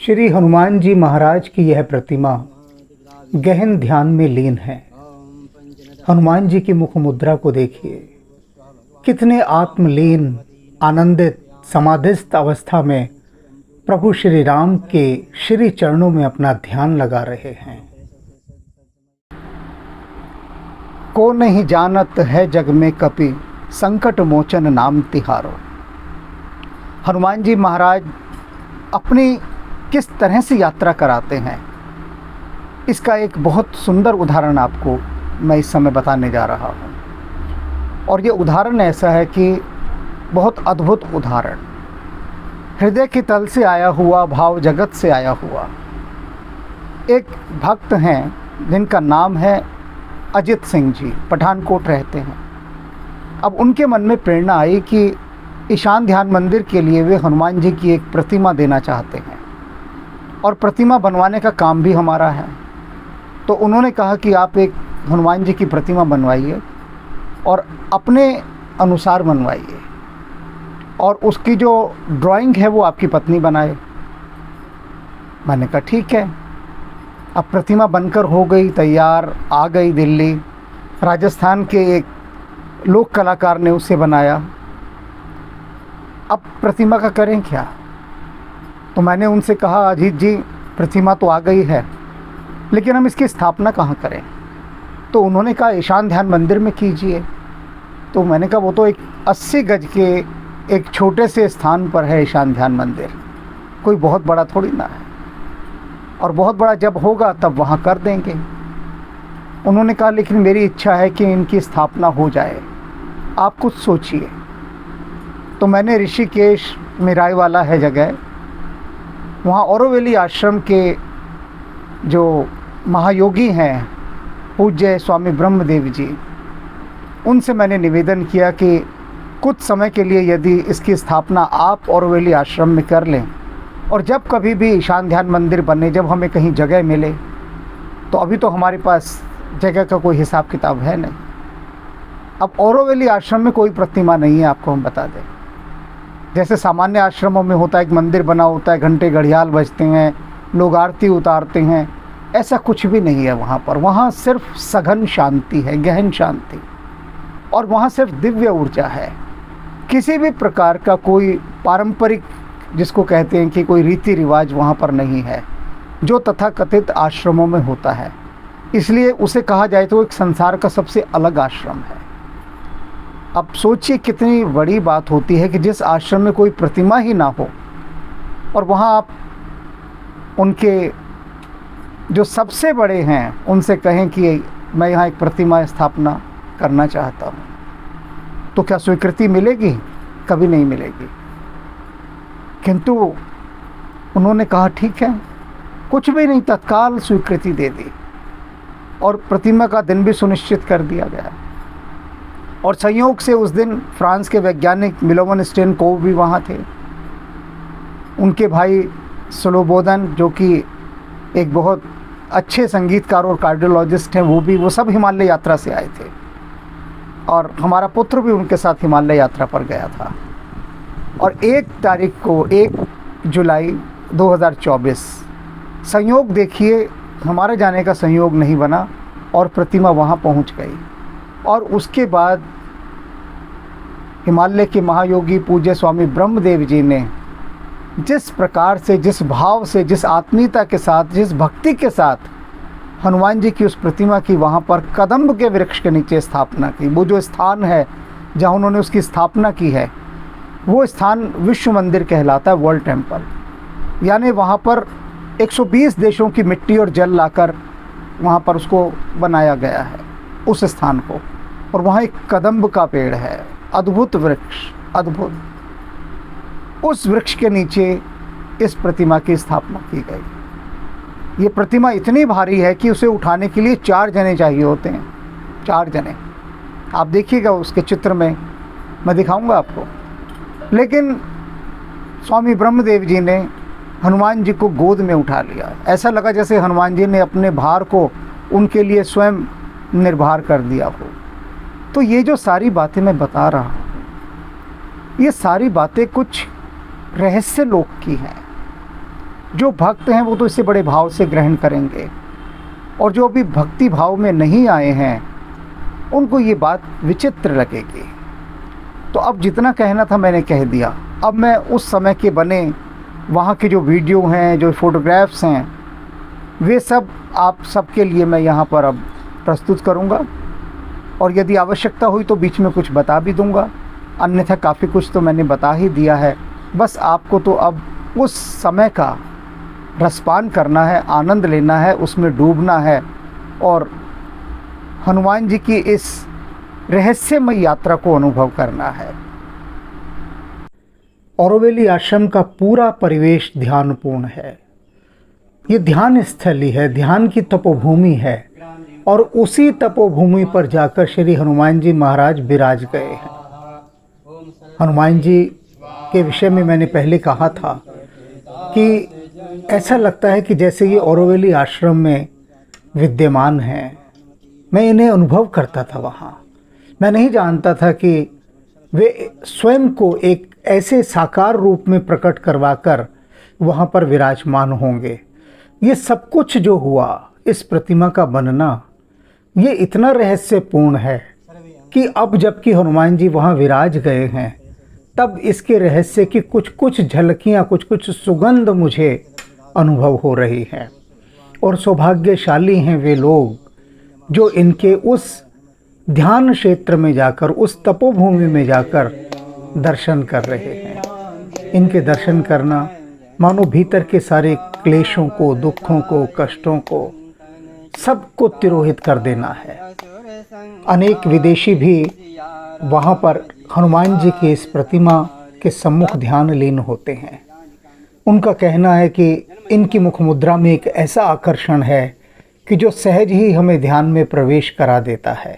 श्री हनुमान जी महाराज की यह प्रतिमा गहन ध्यान में लीन है। हनुमान जी की मुख मुद्रा को देखिए, कितने आत्मलीन, आनंदित, समाधिस्थ अवस्था में प्रभु श्री राम के श्री चरणों में अपना ध्यान लगा रहे हैं। को नहीं जानत है जग में कपि, संकट मोचन नाम तिहारो। हनुमान जी महाराज अपनी किस तरह से यात्रा कराते हैं, इसका एक बहुत सुंदर उदाहरण आपको मैं इस समय बताने जा रहा हूँ। और ये उदाहरण ऐसा है कि बहुत अद्भुत उदाहरण, हृदय के तल से आया हुआ, भाव जगत से आया हुआ। एक भक्त हैं जिनका नाम है अजित सिंह जी, पठानकोट रहते हैं। अब उनके मन में प्रेरणा आई कि ईशान ध्यान मंदिर के लिए वे हनुमान जी की एक प्रतिमा देना चाहते हैं और प्रतिमा बनवाने का काम भी हमारा है। तो उन्होंने कहा कि आप एक हनुमान जी की प्रतिमा बनवाइए और अपने अनुसार बनवाइए और उसकी जो ड्राइंग है वो आपकी पत्नी बनाए। मैंने कहा ठीक है। अब प्रतिमा बनकर हो गई तैयार, आ गई दिल्ली। राजस्थान के एक लोक कलाकार ने उसे बनाया। अब प्रतिमा का करें क्या? तो मैंने उनसे कहा, अजीत जी प्रतिमा तो आ गई है, लेकिन हम इसकी स्थापना कहाँ करें? तो उन्होंने कहा ईशान ध्यान मंदिर में कीजिए। तो मैंने कहा वो तो एक 80 गज के एक छोटे से स्थान पर है ईशान ध्यान मंदिर, कोई बहुत बड़ा थोड़ी ना है, और बहुत बड़ा जब होगा तब वहाँ कर देंगे। उन्होंने कहा लेकिन मेरी इच्छा है कि इनकी स्थापना हो जाए, आप कुछ सोचिए। तो मैंने ऋषिकेश में रायवाला है जगह, वहाँ औरोवेली आश्रम के जो महायोगी हैं पूज्य स्वामी ब्रह्मदेव जी, उनसे मैंने निवेदन किया कि कुछ समय के लिए यदि इसकी स्थापना आप औरोवेली आश्रम में कर लें, और जब कभी भी ईशान ध्यान मंदिर बने, जब हमें कहीं जगह मिले, तो अभी तो हमारे पास जगह का कोई हिसाब किताब है नहीं। अब औरोवेली आश्रम में कोई प्रतिमा नहीं है, आपको हम बता दें। जैसे सामान्य आश्रमों में होता है, एक मंदिर बना होता है, घंटे घड़ियाल बजते हैं, लोग आरती उतारते हैं, ऐसा कुछ भी नहीं है वहाँ पर। वहाँ सिर्फ सघन शांति है, गहन शांति, और वहाँ सिर्फ दिव्य ऊर्जा है। किसी भी प्रकार का कोई पारंपरिक, जिसको कहते हैं कि कोई रीति रिवाज वहाँ पर नहीं है, जो तथाकथित आश्रमों में होता है। इसलिए उसे कहा जाए तो एक संसार का सबसे अलग आश्रम है। अब सोचिए कितनी बड़ी बात होती है कि जिस आश्रम में कोई प्रतिमा ही ना हो, और वहाँ आप उनके जो सबसे बड़े हैं उनसे कहें कि मैं यहाँ एक प्रतिमा स्थापना करना चाहता हूँ, तो क्या स्वीकृति मिलेगी? कभी नहीं मिलेगी। किंतु उन्होंने कहा ठीक है, कुछ भी नहीं, तत्काल स्वीकृति दे दी और प्रतिमा का दिन भी सुनिश्चित कर दिया गया। और संयोग से उस दिन फ्रांस के वैज्ञानिक मिलोवन स्टेनकोव भी वहाँ थे। उनके भाई स्लोबोदन, जो कि एक बहुत अच्छे संगीतकार और कार्डियोलॉजिस्ट हैं, वो सब हिमालय यात्रा से आए थे। और हमारा पुत्र भी उनके साथ हिमालय यात्रा पर गया था। और 1 तारीख को, 1 जुलाई 2024, संयोग देखिए, हमारे जाने का संयोग नहीं बना और प्रतिमा वहाँ पहुँच गई। और उसके बाद हिमालय के महायोगी पूज्य स्वामी ब्रह्मदेव जी ने जिस प्रकार से, जिस भाव से, जिस आत्मीयता के साथ, जिस भक्ति के साथ हनुमान जी की उस प्रतिमा की वहाँ पर कदम्ब के वृक्ष के नीचे स्थापना की, वो जो स्थान है जहाँ उन्होंने उसकी स्थापना की है, वो स्थान विश्व मंदिर कहलाता है, वर्ल्ड टेम्पल। यानी वहाँ पर 120 देशों की मिट्टी और जल लाकर वहाँ पर उसको बनाया गया है, उस स्थान को। और वहाँ एक कदम्ब का पेड़ है, अद्भुत वृक्ष, अद्भुत। उस वृक्ष के नीचे इस प्रतिमा की स्थापना की गई। ये प्रतिमा इतनी भारी है कि उसे उठाने के लिए 4 जने चाहिए होते हैं, 4 जने। आप देखिएगा उसके चित्र में, मैं दिखाऊंगा आपको। लेकिन स्वामी ब्रह्मदेव जी ने हनुमान जी को गोद में उठा लिया। ऐसा लगा जैसे हनुमान जी ने अपने भार को उनके लिए स्वयं निर्भर कर दिया हो। तो ये जो सारी बातें मैं बता रहा हूँ, ये सारी बातें कुछ रहस्य लोक की हैं। जो भक्त हैं वो तो इसे बड़े भाव से ग्रहण करेंगे, और जो अभी भक्ति भाव में नहीं आए हैं उनको ये बात विचित्र लगेगी। तो अब जितना कहना था मैंने कह दिया। अब मैं उस समय के बने वहाँ के जो वीडियो हैं, जो फ़ोटोग्राफ्स हैं, वे सब आप सबके लिए मैं यहाँ पर अब प्रस्तुत करूँगा, और यदि आवश्यकता हुई तो बीच में कुछ बता भी दूँगा, अन्यथा काफ़ी कुछ तो मैंने बता ही दिया है। बस आपको तो अब उस समय का रसपान करना है, आनंद लेना है, उसमें डूबना है और हनुमान जी की इस रहस्यमय यात्रा को अनुभव करना है। औरोवेली आश्रम का पूरा परिवेश ध्यानपूर्ण है। ये ध्यान स्थली है, ध्यान की तपोभूमि है, और उसी तपोभूमि पर जाकर श्री हनुमान जी महाराज विराज गए हैं। हनुमान जी के विषय में मैंने पहले कहा था कि ऐसा लगता है कि जैसे ये औरोवेली आश्रम में विद्यमान हैं। मैं इन्हें अनुभव करता था वहाँ। मैं नहीं जानता था कि वे स्वयं को एक ऐसे साकार रूप में प्रकट करवाकर वहाँ पर विराजमान होंगे। ये सब कुछ जो हुआ, इस प्रतिमा का बनना, ये इतना रहस्यपूर्ण है कि अब जबकि हनुमान जी वहाँ विराज गए हैं, तब इसके रहस्य की कुछ कुछ झलकियाँ, कुछ कुछ सुगंध मुझे अनुभव हो रही हैं। और सौभाग्यशाली हैं वे लोग जो इनके उस ध्यान क्षेत्र में जाकर, उस तपोभूमि में जाकर दर्शन कर रहे हैं। इनके दर्शन करना मानो भीतर के सारे क्लेशों को, दुखों को, कष्टों को, सबको तिरोहित कर देना है। अनेक विदेशी भी वहाँ पर हनुमान जी की इस प्रतिमा के सम्मुख ध्यान लीन होते हैं। उनका कहना है कि इनकी मुख मुद्रा में एक ऐसा आकर्षण है कि जो सहज ही हमें ध्यान में प्रवेश करा देता है।